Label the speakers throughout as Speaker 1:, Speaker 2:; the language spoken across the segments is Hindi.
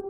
Speaker 1: हेलो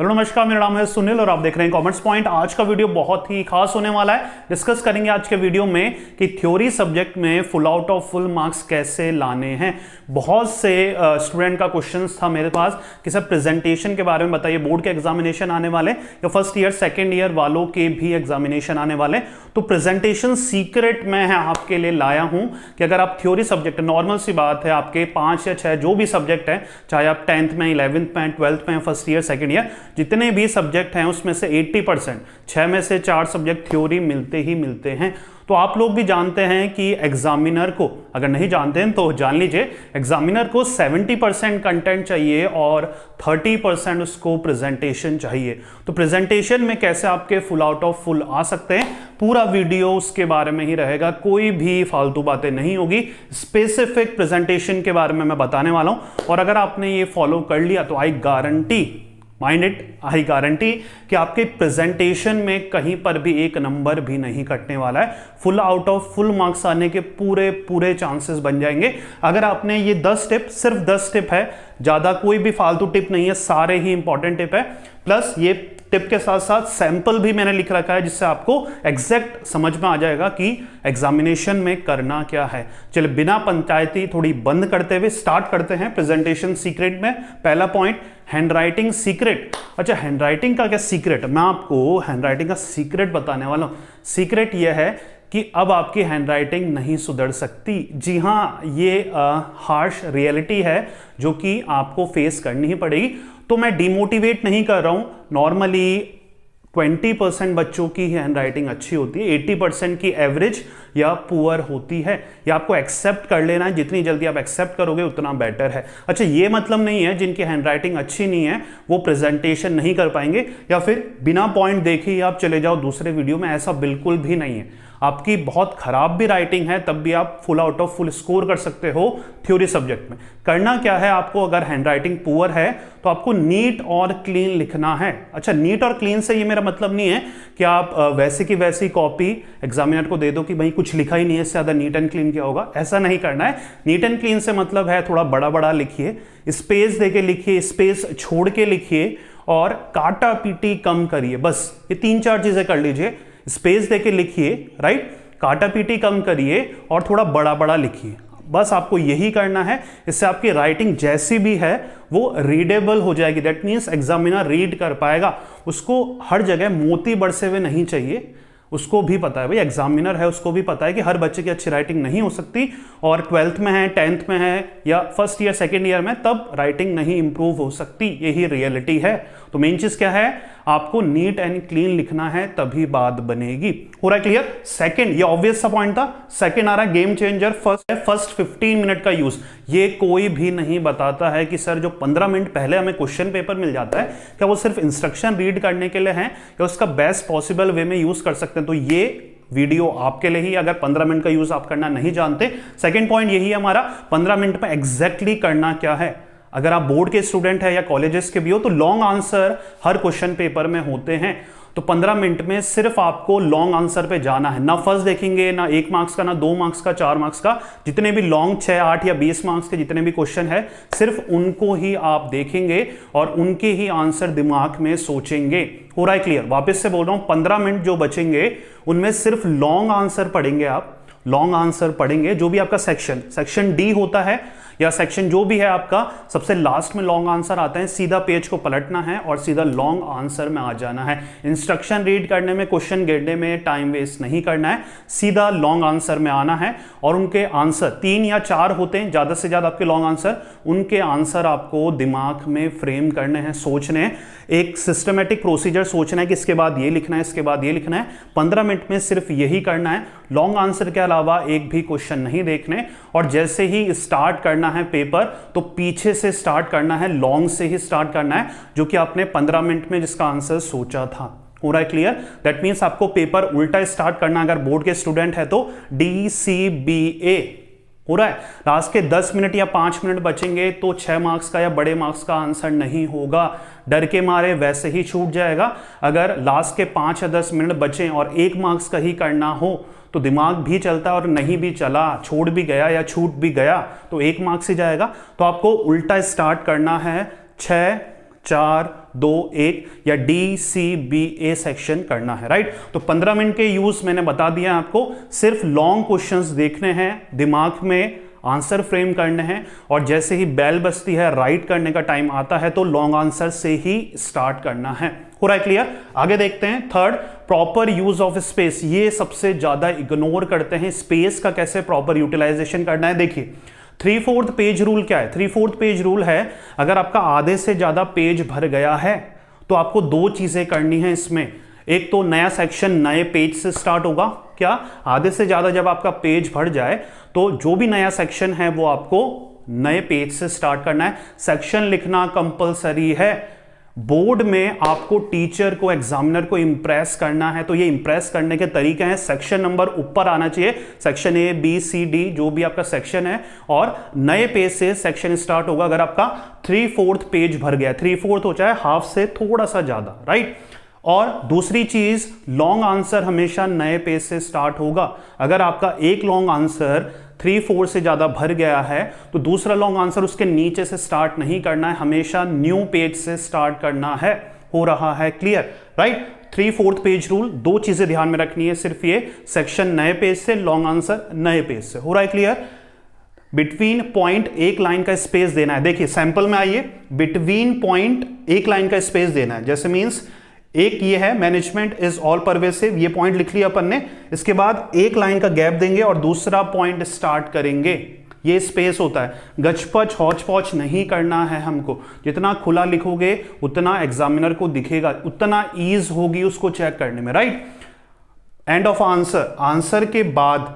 Speaker 1: नमस्कार, मेरा नाम है सुनील और आप देख रहे हैं कॉमर्स पॉइंट। आज का वीडियो बहुत ही खास होने वाला है। डिस्कस करेंगे आज के वीडियो में कि थ्योरी सब्जेक्ट में full out of full marks कैसे लाने हैं। बहुत से स्टूडेंट का क्वेश्चंस था मेरे पास कि सर प्रेजेंटेशन के बारे में बताइए, बोर्ड के एग्जामिनेशन आने वाले या फर्स्ट ईयर सेकेंड ईयर वालों के भी एग्जामिनेशन आने वाले। तो प्रेजेंटेशन सीक्रेट मैं आपके लिए लाया हूं कि अगर आप थ्योरी सब्जेक्ट, नॉर्मल सी बात है, आपके 5 या 6 जो भी सब्जेक्ट है, चाहे आप 10th में, 11th में, 12th में, फर्स्ट ईयर सेकेंड ईयर, जितने भी सब्जेक्ट हैं उसमें से 80%, 6 में से 4 सब्जेक्ट थ्योरी मिलते ही मिलते हैं। तो आप लोग भी जानते हैं कि एग्जामिनर को, अगर नहीं जानते हैं तो जान लीजिए, एग्जामिनर को 70% कंटेंट चाहिए और 30% उसको प्रेजेंटेशन चाहिए। तो प्रेजेंटेशन में कैसे आपके फुल आउट ऑफ फुल आ सकते हैं, पूरा वीडियो उसके बारे में ही रहेगा, कोई भी फालतू बातें नहीं होगी। स्पेसिफिक प्रेजेंटेशन के बारे में मैं बताने वाला हूं और अगर आपने ये फॉलो कर लिया तो I guarantee, mind it, I guarantee कि आपके प्रेजेंटेशन में कहीं पर भी एक नंबर भी नहीं कटने वाला है। Full out of full marks आने के पूरे चांसेस बन जाएंगे अगर आपने ये 10 टिप, सिर्फ 10 टिप है, ज्यादा कोई भी फालतू टिप नहीं है, सारे ही इंपॉर्टेंट टिप है। प्लस ये टिप के साथ साथ सैंपल भी मैंने लिख रखा है जिससे आपको एग्जैक्ट समझ में आ जाएगा कि एग्जामिनेशन में करना क्या है। चलिए बिना पंचायती थोड़ी बंद करते हुए स्टार्ट करते हैं प्रेजेंटेशन सीक्रेट में। पहला पॉइंट, हैंडराइटिंग सीक्रेट। अच्छा, हैंडराइटिंग का क्या सीक्रेट? मैं आपको हैंडराइटिंग का सीक्रेट बताने वाला हूं। सीक्रेट यह है कि अब आपकी हैंडराइटिंग नहीं सुधर सकती। जी हाँ, ये हार्श रियलिटी है जो कि आपको फेस करनी ही पड़ेगी। तो मैं डिमोटिवेट नहीं कर रहा हूं। नॉर्मली 20% बच्चों की हैंडराइटिंग अच्छी होती है, 80% की एवरेज या पुअर होती है। ये आपको एक्सेप्ट कर लेना है, जितनी जल्दी आप एक्सेप्ट करोगे उतना बेटर है। अच्छा, ये मतलब नहीं है जिनकी हैंडराइटिंग अच्छी नहीं है वो प्रेजेंटेशन नहीं कर पाएंगे या फिर बिना पॉइंट देखे ही आप चले जाओ दूसरे वीडियो में, ऐसा बिल्कुल भी नहीं है। आपकी बहुत खराब भी राइटिंग है तब भी आप full out of full score कर सकते हो थ्योरी सब्जेक्ट में। करना क्या है आपको, अगर हैंडराइटिंग पुअर है तो आपको नीट और क्लीन लिखना है। अच्छा, नीट और क्लीन से ये मेरा मतलब नहीं है कि आप वैसे की वैसी कॉपी एग्जामिनर को दे दो कि भाई कुछ लिखा ही नहीं है, इससे ज्यादा नीट एंड क्लीन क्या होगा, ऐसा नहीं करना है। नीट एंड क्लीन से मतलब है थोड़ा बड़ा बड़ा लिखिए, स्पेस देके लिखिए, स्पेस छोड़ के लिखिए और काटा पीटी कम करिए। बस ये 3-4 चीजें कर लीजिए। स्पेस देके लिखिए, राइट, काटा पीटी कम करिए और थोड़ा बड़ा बड़ा लिखिए। बस आपको यही करना है। इससे आपकी राइटिंग जैसी भी है वो रीडेबल हो जाएगी। दैट मीन्स एग्जामिनर रीड कर पाएगा। उसको हर जगह मोती बरसे हुए नहीं चाहिए। उसको भी पता है, भाई एग्जामिनर है, उसको भी पता है कि हर बच्चे की अच्छी राइटिंग नहीं हो सकती और 12th में है, 10th में है या फर्स्ट ईयर सेकेंड ईयर में तब राइटिंग नहीं इंप्रूव हो सकती। यही रियलिटी है। तो मेन चीज क्या है, आपको नीट एंड क्लीन लिखना है तभी बात बनेगी। हो रहा है क्लियर? सेकंड, ये ऑब्वियस सा पॉइंट था। सेकंड आ रहा है गेम चेंजर। फर्स्ट 15 मिनट का यूज। ये कोई भी नहीं बताता है कि सर जो 15 मिनट पहले हमें क्वेश्चन पेपर मिल जाता है क्या वो सिर्फ इंस्ट्रक्शन रीड करने के लिए है या उसका बेस्ट पॉसिबल वे में यूज कर सकते हैं। तो ये वीडियो आपके लिए ही, अगर 15 मिनट का यूज आप करना नहीं जानते। सेकेंड पॉइंट यही है हमारा, 15 मिनट में एग्जैक्टली करना क्या है। अगर आप बोर्ड के स्टूडेंट है या कॉलेजेस के भी हो तो लॉन्ग आंसर हर क्वेश्चन पेपर में होते हैं। तो 15 मिनट में सिर्फ आपको लॉन्ग आंसर पे जाना है। ना फर्स्ट देखेंगे, ना 1 मार्क्स का, ना 2 मार्क्स का, 4 मार्क्स का, जितने भी लॉन्ग 6, 8 या 20 मार्क्स के जितने भी क्वेश्चन है सिर्फ उनको ही आप देखेंगे और उनके ही आंसर दिमाग में सोचेंगे। हो रहा है क्लियर? वापस से बोल रहा हूं, 15 मिनट जो बचेंगे उनमें सिर्फ लॉन्ग आंसर पढ़ेंगे आप। लॉन्ग आंसर पढ़ेंगे, जो भी आपका सेक्शन डी होता है या सेक्शन जो भी है आपका, सबसे लास्ट में लॉन्ग आंसर आता है। सीधा पेज को पलटना है और सीधा लॉन्ग आंसर में आ जाना है। इंस्ट्रक्शन रीड करने में, क्वेश्चन गिनने में टाइम वेस्ट नहीं करना है, सीधा लॉन्ग आंसर में आना है। और उनके आंसर 3 या 4 होते हैं ज्यादा से ज्यादा आपके लॉन्ग आंसर, उनके आंसर आपको दिमाग में फ्रेम करने हैं, सोचने हैं। एक सिस्टमेटिक प्रोसीजर सोचना है कि इसके बाद ये लिखना है, इसके बाद ये लिखना है। 15 मिनट में सिर्फ यही करना है। लॉन्ग आंसर के अलावा एक भी क्वेश्चन नहीं देखने। और जैसे ही स्टार्ट करना है पेपर तो पीछे से स्टार्ट करना है, लॉन्ग से ही स्टार्ट करना है, जो कि आपने 15 मिनट में जिसका आंसर सोचा था। हो रहा है क्लियर? दैट मीन्स आपको पेपर उल्टा स्टार्ट करना। अगर बोर्ड के स्टूडेंट है तो DCBA हो रहा है। लास्ट के 10 मिनट या 5 मिनट बचेंगे तो 6 मार्क्स का या बड़े मार्क्स का आंसर नहीं होगा, डर के मारे वैसे ही छूट जाएगा। अगर लास्ट के 5 या 10 मिनट बचें और 1 मार्क्स का ही करना हो तो दिमाग भी चलता है, और नहीं भी चला, छोड़ भी गया या छूट भी गया तो 1 मार्क्स ही जाएगा। तो आपको उल्टा स्टार्ट करना है, 6 4 2 1 या DCBA सेक्शन करना है, राइट। तो 15 मिनट के यूज मैंने बता दिया आपको, सिर्फ लॉन्ग क्वेश्चंस देखने हैं, दिमाग में आंसर फ्रेम करने हैं, और जैसे ही बेल बजती है, राइट करने का टाइम आता है तो लॉन्ग आंसर से ही स्टार्ट करना है। हो रहा है क्लियर? आगे देखते हैं। Third, proper use of space. ये सबसे ज्यादा इग्नोर करते हैं, स्पेस का कैसे प्रॉपर यूटिलाइजेशन करना है। देखिए 3/4 पेज रूल क्या है? 3/4 पेज रूल है, अगर आपका आधे से ज्यादा पेज भर गया है तो आपको 2 चीजें करनी है इसमें। एक तो नया सेक्शन नए पेज से स्टार्ट होगा। क्या? आधे से ज्यादा जब आपका पेज भर जाए तो जो भी नया सेक्शन है वो आपको नए पेज से स्टार्ट करना है। सेक्शन लिखना कंपलसरी है। बोर्ड में आपको टीचर को, एग्जामिनर को इंप्रेस करना है, तो ये इंप्रेस करने के तरीके हैं। सेक्शन नंबर ऊपर आना चाहिए, section A B C D जो भी आपका सेक्शन है, और नए पेज से सेक्शन स्टार्ट होगा अगर आपका 3/4 पेज भर गया। 3/4 हो चाहे हाफ से थोड़ा सा ज्यादा, राइट। और दूसरी चीज, लॉन्ग आंसर हमेशा नए पेज से स्टार्ट होगा। अगर आपका एक लॉन्ग आंसर 3/4 से ज्यादा भर गया है तो दूसरा लॉन्ग आंसर उसके नीचे से स्टार्ट नहीं करना है, हमेशा न्यू पेज से स्टार्ट करना है। हो रहा है क्लियर, राइट। 3/4 पेज रूल, 2 चीजें ध्यान में रखनी है सिर्फ ये, सेक्शन नए पेज से, लॉन्ग आंसर नए पेज से। हो रहा है क्लियर? बिटवीन पॉइंट 1 लाइन का स्पेस देना है। देखिए सैंपल में आइए, बिटवीन पॉइंट 1 लाइन का स्पेस देना है। जैसे मींस एक ये है, मैनेजमेंट इज ऑल परवेसिव, ये पॉइंट लिख लिया अपन ने। इसके बाद 1 लाइन का गैप देंगे और दूसरा पॉइंट स्टार्ट करेंगे। ये स्पेस होता है। गचपच हौच पौच नहीं करना है हमको। जितना खुला लिखोगे उतना एग्जामिनर को दिखेगा, उतना ईज होगी उसको चेक करने में, right. End of answer, answer के बाद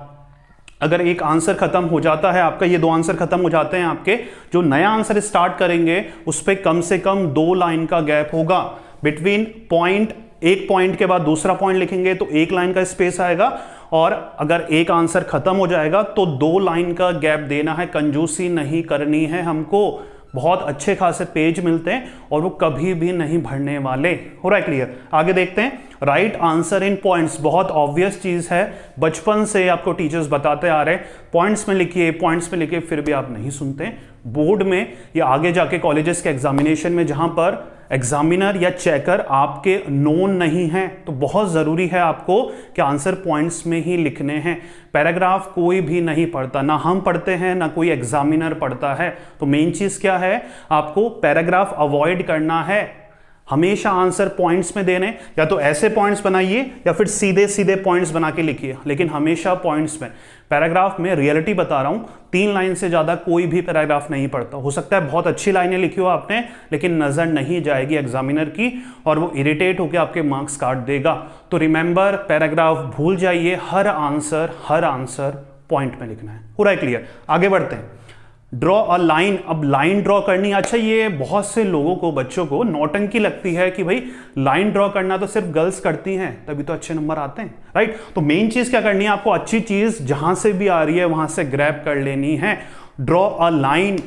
Speaker 1: अगर एक आंसर खत्म हो जाता है आपका, ये 2 आंसर खत्म हो जाते हैं आपके, जो नया आंसर स्टार्ट करेंगे उस पर कम से कम 2 लाइन का गैप होगा। बिटवीन पॉइंट, एक पॉइंट के बाद दूसरा पॉइंट लिखेंगे तो 1 लाइन का स्पेस आएगा, और अगर एक आंसर खत्म हो जाएगा तो 2 लाइन का गैप देना है। कंजूसी नहीं करनी है हमको। बहुत अच्छे खासे पेज मिलते हैं और वो कभी भी नहीं भरने वाले। हो रहा है क्लियर? आगे देखते हैं। राइट आंसर इन पॉइंट्स, बहुत ऑब्वियस चीज है, बचपन से आपको टीचर्स बताते आ रहे हैं, पॉइंट्स में लिखिए, पॉइंट्स में लिखिए, फिर भी आप नहीं सुनते। बोर्ड में या आगे जाके कॉलेजेस के एग्जामिनेशन में जहां पर एग्जामिनर या चेकर आपके नोन नहीं है तो बहुत जरूरी है आपको कि आंसर पॉइंट्स में ही लिखने हैं। पैराग्राफ कोई भी नहीं पढ़ता, ना हम पढ़ते हैं ना कोई एग्जामिनर पढ़ता है। तो मेन चीज क्या है, आपको पैराग्राफ अवॉइड करना है। हमेशा आंसर पॉइंट्स में देने, या तो ऐसे पॉइंट्स बनाइए या फिर सीधे सीधे पॉइंट्स बना के लिखिए, लेकिन हमेशा पॉइंट्स में। पैराग्राफ में रियलिटी बता रहा हूं, 3 लाइन से ज्यादा कोई भी पैराग्राफ नहीं पढ़ता। हो सकता है बहुत अच्छी लाइनें लिखी हो आपने, लेकिन नजर नहीं जाएगी एग्जामिनर की और वो इरिटेट होकर आपके मार्क्स काट देगा। तो रिमेंबर, पैराग्राफ भूल जाइए, हर आंसर पॉइंट में लिखना है। पूरा क्लियर? आगे बढ़ते हैं। ड्रॉ अ लाइन, अब लाइन ड्रॉ करनी। अच्छा, ये बहुत से लोगों को, बच्चों को नौटंकी लगती है कि भाई लाइन ड्रॉ करना तो सिर्फ गर्ल्स करती हैं, तभी तो अच्छे नंबर आते हैं, राइट। तो मेन चीज क्या करनी है आपको, अच्छी चीज जहां से भी आ रही है वहां से ग्रैब कर लेनी है। ड्रॉ अ लाइन,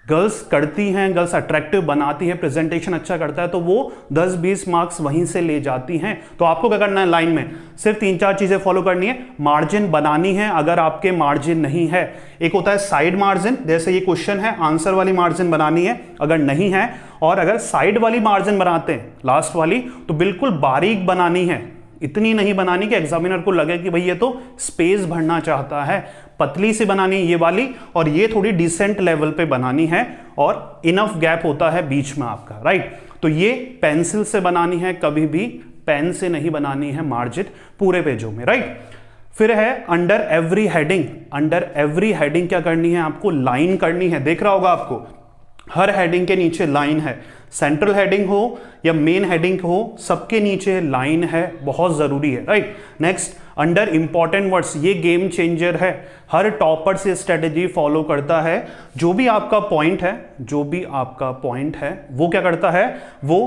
Speaker 1: गर्ल्स करती हैं, गर्ल्स अट्रैक्टिव बनाती है, प्रेजेंटेशन अच्छा करता है तो वो 10-20 मार्क्स वहीं से ले जाती हैं। तो आपको क्या करना है, लाइन में सिर्फ 3-4 चीजें फॉलो करनी है। मार्जिन बनानी है अगर आपके मार्जिन नहीं है। एक होता है साइड मार्जिन, जैसे ये क्वेश्चन है, आंसर वाली मार्जिन बनानी है अगर नहीं है, और अगर साइड वाली मार्जिन बनाते हैं लास्ट वाली तो बिल्कुल बारीक बनानी है, इतनी नहीं बनानी कि एग्जामिनर को लगे कि भाई ये तो स्पेस भरना चाहता है। पतली सी बनानी है ये वाली, और ये थोड़ी डिसेंट लेवल पे बनानी है, और इनफ गैप होता है बीच में आपका, राइट। तो ये पेंसिल से बनानी है, कभी भी पेन से नहीं बनानी है मार्जिन पूरे पेजों में, राइट। फिर है under every heading. Under every heading क्या करनी है आपको, लाइन करनी है। देख रहा होगा आपको हर हेडिंग के नीचे लाइन है, सेंट्रल हेडिंग हो या मेन हेडिंग हो, सबके नीचे लाइन है, बहुत जरूरी है, right. Next, under important words, ये गेम चेंजर है। हर टॉपर से स्ट्रेटेजी फॉलो करता है। जो भी आपका पॉइंट है वो क्या करता है, वो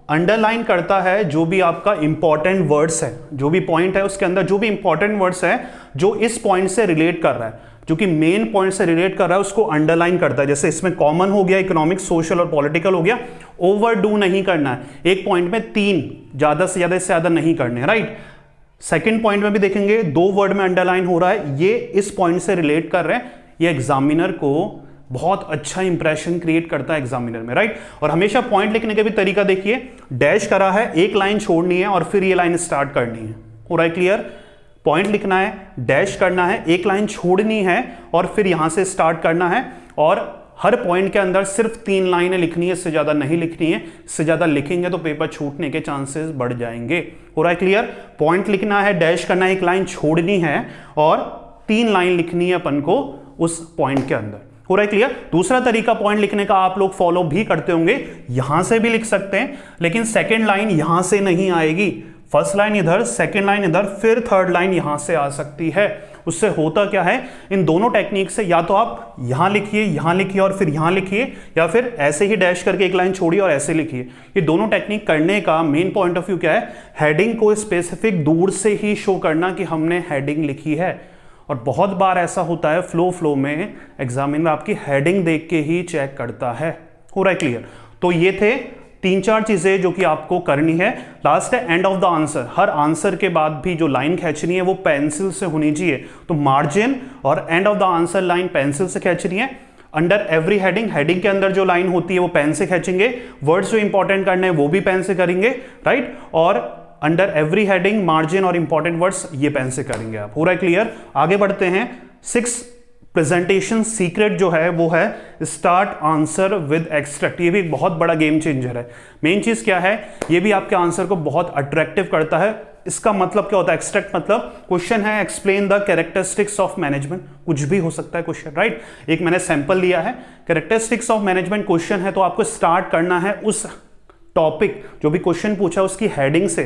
Speaker 1: अंडरलाइन करता है जो भी आपका इंपॉर्टेंट वर्ड्स है, जो भी पॉइंट है उसके अंदर जो भी इंपॉर्टेंट वर्ड्स है जो इस पॉइंट से रिलेट कर रहा है, जो कि मेन पॉइंट से रिलेट कर रहा है, उसको अंडरलाइन करता है। जैसे इसमें कॉमन हो गया, इकोनॉमिक, सोशल और पॉलिटिकल हो गया। ओवरडू नहीं करना है, एक पॉइंट में 3, ज्यादा से ज्यादा, इससे ज्यादा नहीं करने, राइट। सेकंड पॉइंट में भी देखेंगे 2 वर्ड में अंडरलाइन हो रहा है, ये इस पॉइंट से रिलेट कर रहे हैं, ये एग्जामिनर को बहुत अच्छा इंप्रेशन क्रिएट करता है एग्जामिनर में, राइट। और हमेशा पॉइंट लिखने का भी तरीका देखिए, डैश करा है, एक लाइन छोड़नी है और फिर ये लाइन स्टार्ट करनी है। हो रहा है क्लियर? पॉइंट लिखना है, डैश करना है, एक लाइन छोड़नी है और फिर यहां से स्टार्ट करना है, और हर पॉइंट के अंदर सिर्फ 3 लाइनें लिखनी है, इससे ज्यादा नहीं लिखनी है। इससे ज्यादा लिखेंगे तो पेपर छूटने के चांसेस बढ़ जाएंगे। हो रहा है क्लियर? पॉइंट लिखना है, डैश करना है, एक लाइन छोड़नी है और 3 लाइन लिखनी है अपन को उस पॉइंट के अंदर। हो रहा है क्लियर? दूसरा तरीका पॉइंट लिखने का आप लोग फॉलो भी करते होंगे, यहां से भी लिख सकते हैं, लेकिन सेकेंड लाइन यहां से नहीं आएगी। फर्स्ट लाइन इधर, सेकेंड लाइन इधर, फिर थर्ड लाइन यहां से आ सकती है। उससे होता क्या है, इन दोनों टेक्निक से या तो आप यहां लिखिए और फिर यहां लिखिए, या फिर ऐसे ही डैश करके एक लाइन छोड़िए और ऐसे लिखिए। ये दोनों टेक्निक करने का मेन पॉइंट ऑफ व्यू क्या है, हेडिंग को स्पेसिफिक दूर से ही शो करना कि हमने हेडिंग लिखी है। और बहुत बार ऐसा होता है फ्लो में एग्जामिनर आपकी हेडिंग देख के ही चेक करता है। हो रहा है क्लियर? तो ये थे 3-4 चीजें जो कि आपको करनी है। लास्ट है end of the answer. Her answer के बाद भी जो लाइन खींचनी है वो पेंसिल से होनी चाहिए। तो मार्जिन और end of the answer line pencil से खींचनी है। अंडर एवरी हेडिंग के अंदर जो लाइन होती है वो पेन से खींचेंगे। वर्ड्स जो इंपॉर्टेंट करने हैं वो भी पेन से करेंगे, राइट। और अंडर एवरी हेडिंग मार्जिन और इंपॉर्टेंट वर्ड्स ये पेन से करेंगे आप। पूरा क्लियर? आगे बढ़ते हैं। 6 प्रेजेंटेशन सीक्रेट जो है वो है स्टार्ट आंसर विद एक्सट्रैक्ट। ये भी एक बहुत बड़ा गेम चेंजर है। मेन चीज क्या है, ये भी आपके आंसर को बहुत अट्रैक्टिव करता है। इसका मतलब क्या होता है, एक्सट्रैक्ट मतलब क्वेश्चन है explain the characteristics of management, कुछ भी हो सकता है क्वेश्चन, राइट। एक मैंने सैंपल लिया है, कैरेक्टरिस्टिक्स ऑफ मैनेजमेंट क्वेश्चन है, तो आपको स्टार्ट करना है उस टॉपिक जो भी क्वेश्चन पूछा उसकी हेडिंग से।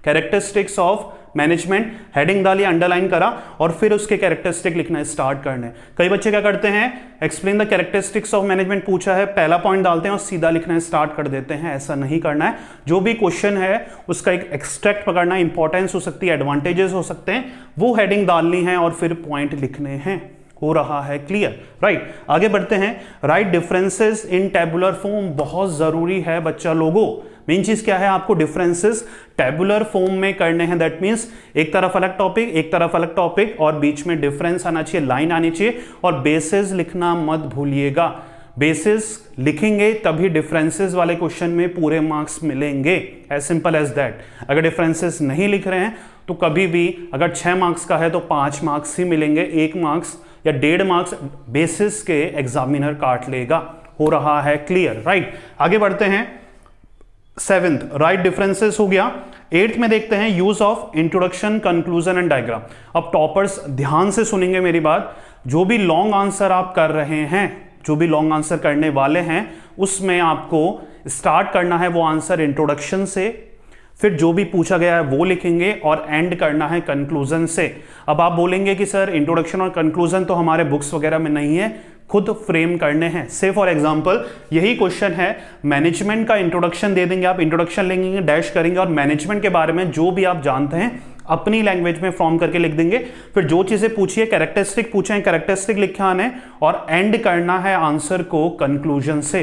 Speaker 1: कैरेक्टरिस्टिक्स ऑफ मैनेजमेंट, हेडिंग डाली, अंडरलाइन करा और फिर उसके कैरेक्टरिस्टिक लिखना स्टार्ट करने। कई बच्चे क्या करते हैं, explain the characteristics of management पूछा है, पहला पॉइंट डालते हैं और सीधा लिखना स्टार्ट कर देते हैं। ऐसा नहीं करना है। जो भी क्वेश्चन है उसका एक एक्सट्रैक्ट पकड़ना, इंपॉर्टेंस हो सकती है, एडवांटेजेस हो सकते हैं, वो हेडिंग डालनी है और फिर पॉइंट लिखने हैं। हो रहा है क्लियर, राइट। आगे बढ़ते हैं। Right differences in tabular form बहुत जरूरी है बच्चा लोगों। मेन चीज क्या है, आपको डिफरेंसेस टेबुलर फॉर्म में करने हैं। दैट मींस एक तरफ अलग टॉपिक, एक तरफ अलग टॉपिक और बीच में डिफरेंस आना चाहिए, लाइन आनी चाहिए। और बेसिस लिखना मत भूलिएगा। बेसिस लिखेंगे तभी डिफरेंसेस वाले क्वेश्चन में पूरे मार्क्स मिलेंगे। As simple as that. अगर डिफरेंसेस नहीं लिख रहे हैं तो कभी भी अगर 6 मार्क्स का है तो 5 मार्क्स ही मिलेंगे। 1 मार्क्स या 1.5 मार्क्स बेसिस के एग्जामिनर काट लेगा। हो रहा है क्लियर, राइट। आगे बढ़ते हैं। 7th राइट डिफरेंसेस हो गया। 8th में देखते हैं use of introduction, conclusion and diagram. अब टॉपर्स ध्यान से सुनेंगे मेरी बात। जो भी लॉन्ग आंसर आप कर रहे हैं, जो भी लॉन्ग आंसर करने वाले हैं, उसमें आपको स्टार्ट करना है वो आंसर इंट्रोडक्शन से, फिर जो भी पूछा गया है वो लिखेंगे और एंड करना है कंक्लूजन से। अब आप बोलेंगे कि सर इंट्रोडक्शन और कंक्लूजन तो हमारे बुक्स वगैरह में नहीं है, खुद फ्रेम करने हैं। से फॉर एग्जांपल यही क्वेश्चन है, मैनेजमेंट का इंट्रोडक्शन दे देंगे आप, इंट्रोडक्शन लेंगे, डैश करेंगे और मैनेजमेंट के बारे में जो भी आप जानते हैं अपनी लैंग्वेज में फॉर्म करके लिख देंगे। फिर जो चीजें पूछिए, कैरेक्टरिस्टिक पूछे, कैरेक्टरिस्टिक लिखे आने और एंड करना है आंसर को कंक्लूजन से।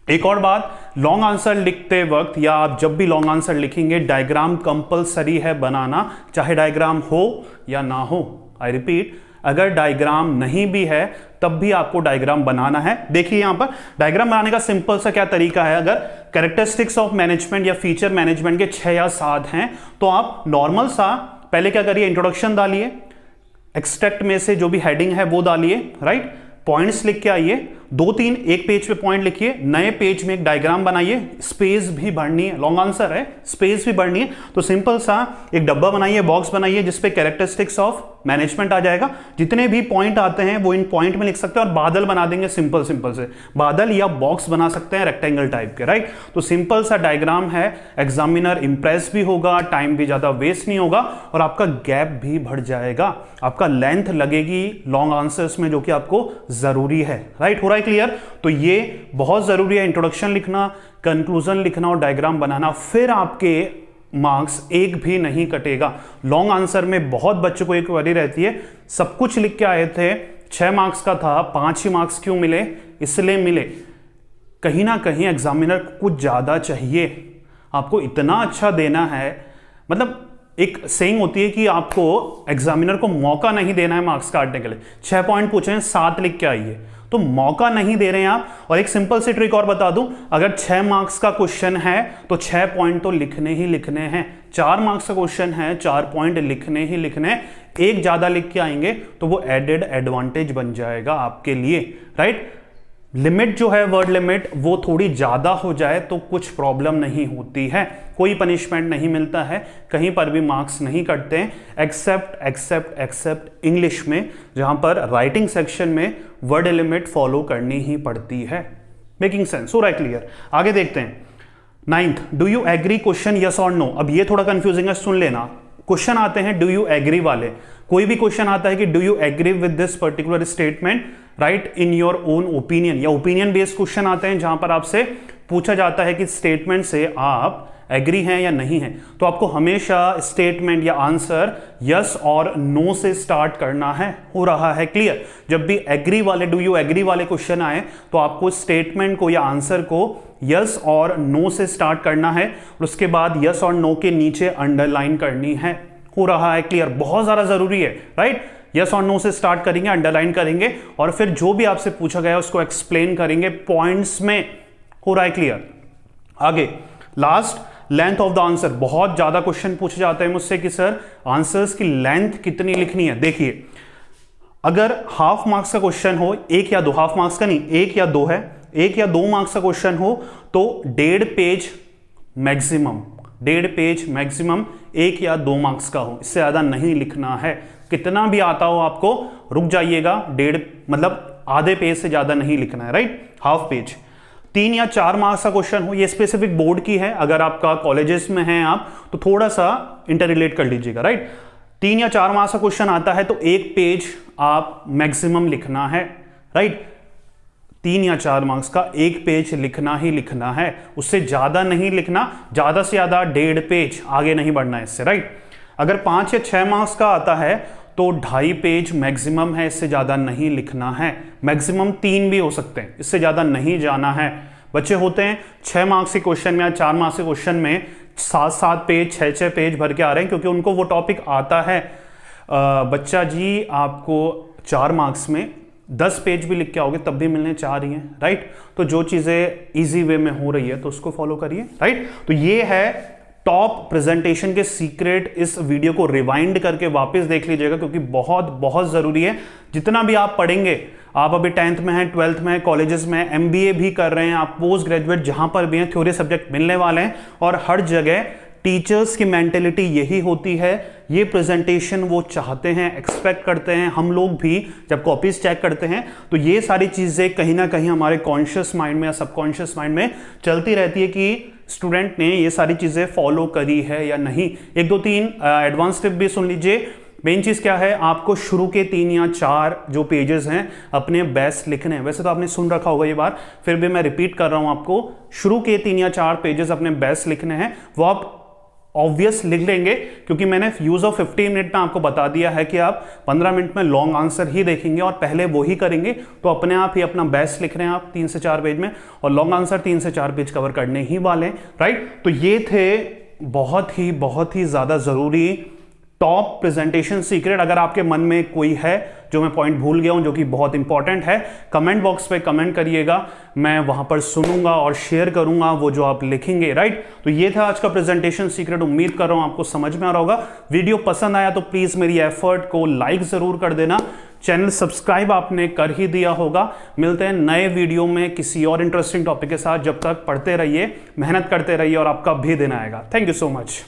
Speaker 1: एक और बात, लॉन्ग आंसर लिखते वक्त या आप जब भी लॉन्ग आंसर लिखेंगे डायग्राम कंपलसरी है बनाना, चाहे डायग्राम हो या ना हो। आई रिपीट, अगर डायग्राम नहीं भी है तब भी आपको डायग्राम बनाना है। देखिए यहां पर डायग्राम बनाने का सिंपल सा क्या तरीका है। अगर कैरेक्टरिस्टिक्स ऑफ मैनेजमेंट या फीचर मैनेजमेंट के 6 या 7 हैं तो आप नॉर्मल सा पहले क्या करिए, इंट्रोडक्शन डालिए, एक्सट्रैक्ट में से जो भी हेडिंग है वो डालिए, राइट। पॉइंट्स लिख के आइए, 2-3 एक पेज पे पॉइंट लिखिए, नए पेज में एक डायग्राम बनाइए, स्पेस भी भरनी है, लॉन्ग आंसर है, स्पेस भी भरनी है। तो सिंपल सा एक डब्बा बनाइए, बॉक्स बनाइए जिसपे कैरेक्टरिस्टिक्स ऑफ मैनेजमेंट आ जाएगा। जितने भी पॉइंट आते हैं वो इन पॉइंट में लिख सकते हैं और बादल बना देंगे सिंपल से, बादल या बॉक्स बना सकते हैं रेक्टेंगल टाइप के, राइट। तो सिंपल सा डायग्राम है, एग्जामिनर इंप्रेस भी होगा, टाइम भी ज्यादा वेस्ट नहीं होगा और आपका गैप भी बढ़ जाएगा, आपका लेंथ लगेगी लॉन्ग आंसर्स में जो कि आपको जरूरी है, राइट। हो रहा है क्लियर। तो ये बहुत जरूरी है, इंट्रोडक्शन लिखना, कंक्लूजन लिखना और डायग्राम बनाना, फिर आपके मार्क्स एक भी नहीं कटेगा। लॉन्ग आंसर में बहुत बच्चों को एक क्वेरी रहती है, सब कुछ लिख के आए थे, 6 मार्क्स का था, 5 ही मार्क्स क्यों मिले? इसलिए मिले, कहीं ना कहीं एग्जामिनर कुछ ज्यादा चाहिए, आपको इतना अच्छा देना है। मतलब एक सेइंग होती है कि आपको एग्जामिनर को मौका नहीं देना है मार्क्स काटने के लिए। 6 पॉइंट पूछे हैं, 7 लिख के आइए, तो मौका नहीं दे रहे हैं आप। और एक सिंपल सी ट्रिक और बता दूं, अगर 6 मार्क्स का क्वेश्चन है तो 6 पॉइंट तो लिखने ही लिखने हैं। 4 मार्क्स का क्वेश्चन है, 4 पॉइंट लिखने ही लिखने, एक ज्यादा लिख के आएंगे तो वो एडेड एडवांटेज बन जाएगा आपके लिए, राइट। लिमिट जो है, वर्ड लिमिट, वो थोड़ी ज्यादा हो जाए तो कुछ प्रॉब्लम नहीं होती है, कोई पनिशमेंट नहीं मिलता है, कहीं पर भी मार्क्स नहीं कटते हैं, एक्सेप्ट इंग्लिश में, जहां पर राइटिंग सेक्शन में वर्ड लिमिट फॉलो करनी ही पड़ती है। Making sense? हो रहा है क्लियर? आगे देखते हैं। 9th, do you agree question yes और नो। अब ये थोड़ा कंफ्यूजिंग है, सुन लेना। क्वेश्चन आते हैं डू यू एग्री वाले, कोई भी क्वेश्चन आता है कि do you agree with this particular statement, write in your own opinion, या ओपिनियन बेस्ड क्वेश्चन आते हैं जहां पर आपसे पूछा जाता है कि स्टेटमेंट से आप एग्री हैं या नहीं है, तो आपको हमेशा स्टेटमेंट या आंसर यस और नो से स्टार्ट करना है। हो रहा है क्लियर? जब भी एग्री वाले, डू यू एग्री वाले क्वेश्चन आए तो आपको स्टेटमेंट को या आंसर को यस और नो से स्टार्ट करना है, और उसके बाद यस और नो के नीचे अंडरलाइन करनी है। हो रहा है क्लियर? बहुत ज्यादा जरूरी है, राइट। यस और नो से स्टार्ट करेंगे, अंडरलाइन करेंगे, और फिर जो भी आपसे पूछा गया उसको एक्सप्लेन करेंगे पॉइंट्स में। हो रहा है क्लियर? आगे last, length of the answer. बहुत ज्यादा क्वेश्चन पूछे जाते हैं मुझसे कि सर आंसर्स की लेंथ कितनी लिखनी है। देखिए, अगर हाफ मार्क्स का क्वेश्चन हो, 1 या 2, हाफ मार्क्स का नहीं, 1 या 2 है, 1 या 2 मार्क्स का क्वेश्चन हो तो 1.5 पेज मैक्सिमम, 1.5 पेज मैक्सिमम 1 या 2 मार्क्स का हो, इससे ज्यादा नहीं लिखना है। कितना भी आता हो आपको रुक जाइएगा, 1.5 मतलब आधे पेज से ज्यादा नहीं लिखना है, राइट, हाफ पेज। 3 या 4 मार्क्स का क्वेश्चन हो, ये स्पेसिफिक बोर्ड की है, अगर आपका कॉलेजेस में है आप तो थोड़ा सा इंटर रिलेट कर लीजिएगा, राइट। 3 या 4 मार्क्स का क्वेश्चन आता है तो 1 पेज आप मैक्सिमम लिखना है, राइट। 3 या 4 मार्क्स का 1 पेज लिखना ही लिखना है, उससे ज्यादा नहीं लिखना, ज्यादा से ज्यादा 1.5 पेज, आगे नहीं बढ़ना है इससे, राइट। अगर 5 या 6 मार्क्स का आता है तो 2.5 पेज मैक्सिमम है, इससे ज्यादा नहीं लिखना है। मैक्सिमम 3 भी हो सकते हैं, इससे ज्यादा नहीं जाना है। बच्चे होते हैं 6 मार्क्स के क्वेश्चन में या 4 मार्क्स के क्वेश्चन में 7-7 पेज, 6-6 पेज भर के आ रहे हैं, क्योंकि उनको वो टॉपिक आता है। बच्चा जी आपको 4 मार्क्स में 10 पेज भी लिख के आओगे तब भी मिलने 4 ही हैं, राइट। तो जो चीजें इजी वे में हो रही है तो उसको फॉलो करिए, राइट। तो ये है टॉप प्रेजेंटेशन के सीक्रेट। इस वीडियो को रिवाइंड करके वापस देख लीजिएगा, क्योंकि बहुत बहुत जरूरी है। जितना भी आप पढ़ेंगे, आप अभी 10th में हैं, 12th में हैं, कॉलेजेस में MBA भी कर रहे हैं, आप पोस्ट ग्रेजुएट जहां पर भी हैं, थ्योरी सब्जेक्ट मिलने वाले हैं, और हर जगह टीचर्स की मेंटेलिटी यही होती है, ये प्रेजेंटेशन वो चाहते हैं, एक्सपेक्ट करते हैं। हम लोग भी जब कॉपीज चेक करते हैं तो ये सारी चीजें कहीं ना कहीं हमारे कॉन्शियस माइंड में या सबकॉन्शियस माइंड में चलती रहती है कि स्टूडेंट ने ये सारी चीजें फॉलो करी है या नहीं। 1 2 3 एडवांस टिप भी सुन लीजिए। मेन चीज क्या है, आपको शुरू के 3 या 4 जो पेजेस हैं अपने बेस्ट लिखने हैं। वैसे तो आपने सुन रखा होगा ये बार, फिर भी मैं रिपीट कर रहा हूं आपको, शुरू के 3 या 4 पेजेस अपने बेस्ट लिखने हैं। वो आप ऑब्वियस लिख लेंगे, क्योंकि मैंने यूज ऑफ 15 मिनट में आपको बता दिया है कि आप 15 मिनट में लॉन्ग आंसर ही देखेंगे और पहले वो ही करेंगे, तो अपने आप ही अपना बेस्ट लिख रहे हैं आप 3 से 4 पेज में, और लॉन्ग आंसर 3 से 4 पेज कवर करने ही वाले हैं, राइट। तो ये थे बहुत ही ज्यादा जरूरी टॉप प्रेजेंटेशन सीक्रेट। अगर आपके मन में कोई है जो मैं पॉइंट भूल गया हूं जो कि बहुत इंपॉर्टेंट है, कमेंट बॉक्स पे कमेंट करिएगा, मैं वहां पर सुनूंगा और शेयर करूंगा वो जो आप लिखेंगे, राइट। तो ये था आज का प्रेजेंटेशन सीक्रेट। उम्मीद कर रहा हूं आपको समझ में आ रहा होगा। वीडियो पसंद आया तो प्लीज मेरी एफर्ट को लाइक जरूर कर देना, चैनल सब्सक्राइब आपने कर ही दिया होगा। मिलते हैं नए वीडियो में किसी और इंटरेस्टिंग टॉपिक के साथ। जब तक पढ़ते रहिए, मेहनत करते रहिए, और आपका भी दिन आएगा। Thank you so much.